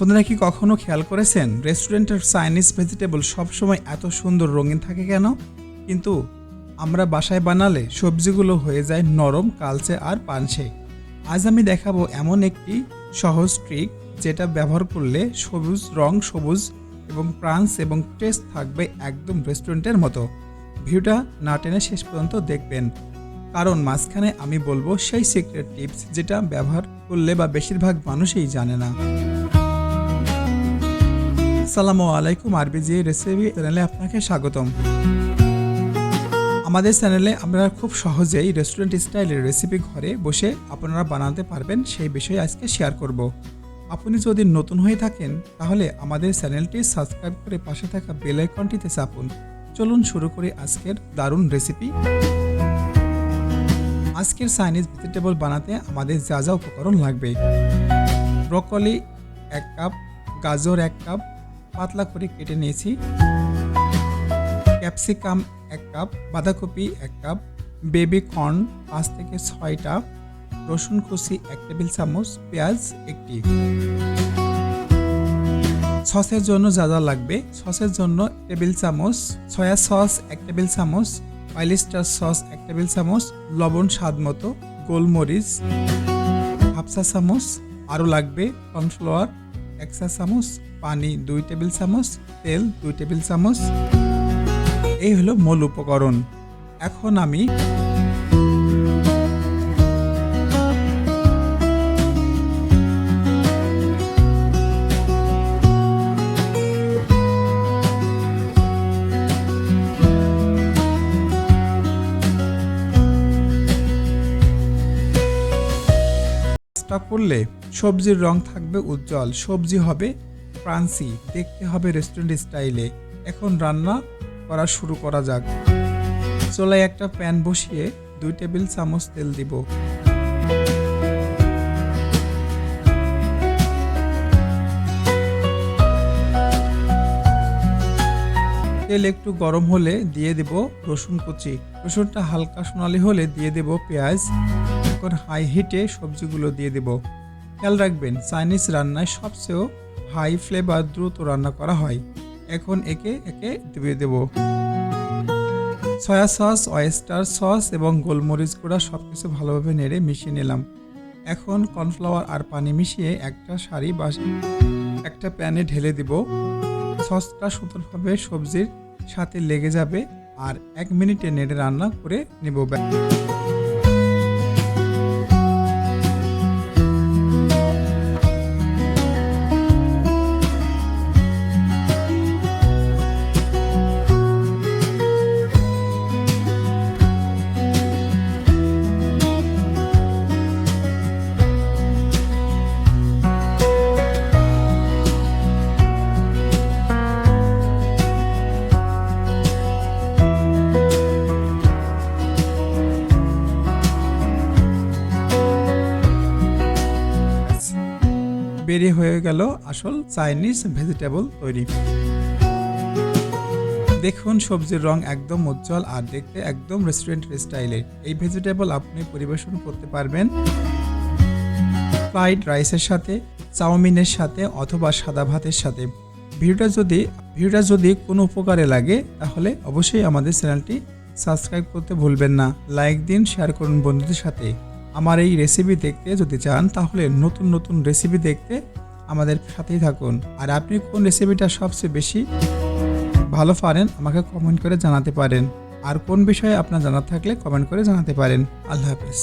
আপনারা কি কখনো খেয়াল করেছেন রেস্টুরেন্টের চাইনিজ ভেজিটেবল সবসময় এত সুন্দর রঙিন থাকে কেন? কিন্তু আমরা বাসায় বানালে সবজিগুলো হয়ে যায় নরম, কালচে আর পানসে। আজ আমি দেখাবো এমন একটি সহজ ট্রিক যেটা ব্যবহার করলে সবুজ এবং ক্রাঞ্চ এবং টেস্ট থাকবে একদম রেস্টুরেন্টের মতো। ভিডিওটা না টেনে শেষ পর্যন্ত দেখবেন, কারণ মাঝখানে আমি বলবো সেই সিক্রেট টিপস যেটা ব্যবহার করলে বা বেশিরভাগ মানুষই জানে না। আসসালামু আলাইকুম, আরবিজি রেসিপি চ্যানেলে আপনাকে স্বাগতম। আমাদের চ্যানেলে আমরা খুব সহজেই রেস্টুরেন্ট স্টাইলের রেসিপি ঘরে বসে আপনারা বানাতে পারবেন সেই বিষয়ে আজকে শেয়ার করব। আপনি যদি নতুন হয়ে থাকেন তাহলে আমাদের চ্যানেলটি সাবস্ক্রাইব করে পাশে থাকা বেল আইকনটিতে চাপুন। চলুন শুরু করি আজকের দারুণ রেসিপি। আজকের চাইনিজ ভেজিটেবল বানাতে আমাদের যা যা উপকরণ লাগবে: ব্রকলি 1 কাপ, গাজর 1 কাপ পাতলা করে কেটে নিয়েছি, ক্যাপসিকাম 1 কাপ, বাঁধাকপি 1 কাপ, বেবি কর্ন 5 থেকে 6টা, রসুন কুচি 1 টেবিল চামচ, পেঁয়াজ 1টি। সসের জন্য যা যা লাগবে: সসের জন্য টেবিল চামচ সয়া সস 1 টেবিল চামচ, অয়েস্টার সস 1 টেবিল চামচ, লবণ স্বাদ মতো, গোলমরিচ হাফ চা চামচ, আরও লাগবে কর্নফ্লাওয়ার 1 চা চামচ, পানি 2 টেবিল চামচ, তেল 2 টেবিল চামচ। এই হলো মূল উপকরণ। এখন আমি করলে সবজির রং থাকবে উজ্জ্বল, সবজি হবে ক্রাঞ্চি, দেখতে হবে রেস্টুরেন্ট স্টাইলে। এখন রান্না করা শুরু করা যাক। চুলায় একটা প্যান বসিয়ে 2 টেবিল চামচ তেল দিব। তেল একটু গরম হলে দিয়ে দেব রসুন কুচি। রসুনটা হালকা সোনালি হলে দিয়ে দেব পেঁয়াজ। এখন হাই হিটে সবজিগুলো দিয়ে দেব। খেয়াল রাখবেন, চাইনিজ রান্নায় সবচেয়ে হাই ফ্লেভার দ্রুত রান্না করা হয়। এখন একে একে দিয়ে দেব সয়া সস, অয়েস্টার সস এবং গোলমরিচ গুঁড়া, সবকিছু ভালোভাবে নেড়ে মিশিয়ে নিলাম। এখন কর্নফ্লাওয়ার আর পানি মিশিয়ে একটা সারি বা একটা প্যানে ঢেলে দিব। সসটা সুন্দরভাবে সবজির সাথে লেগে যাবে আর 1 মিনিটে নেড়ে রান্না করে নেব। বেরিয়ে হয়ে গেল আসল চাইনিজ ভেজিটেবল তৈরি। দেখুন, সবজির রং একদম উজ্জ্বল আর দেখতে একদম রেস্টুরেন্ট স্টাইলের। এই ভেজিটেবল আপনি পরিবেশন করতে পারবেন ফ্রাইড রাইসের সাথে, চাউমিনের সাথে অথবা সাদা ভাতের সাথে। ভিডিওটা যদি কোনো উপকারে লাগে তাহলে অবশ্যই আমাদের চ্যানেলটি সাবস্ক্রাইব করতে ভুলবেন না। লাইক দিন, শেয়ার করুন বন্ধুদের সাথে। আমার এই রেসিপি দেখতে যদি চান তাহলে নতুন রেসিপি দেখতে আমাদের সাথেই থাকুন। আর আপনি কোন রেসিপিটা সবচেয়ে বেশি ভালো পারেন আমাকে কমেন্ট করে জানাতে পারেন। আর কোন বিষয়ে আপনার জানা থাকলে কমেন্ট করে জানাতে পারেন। আল্লাহ হাফেজ।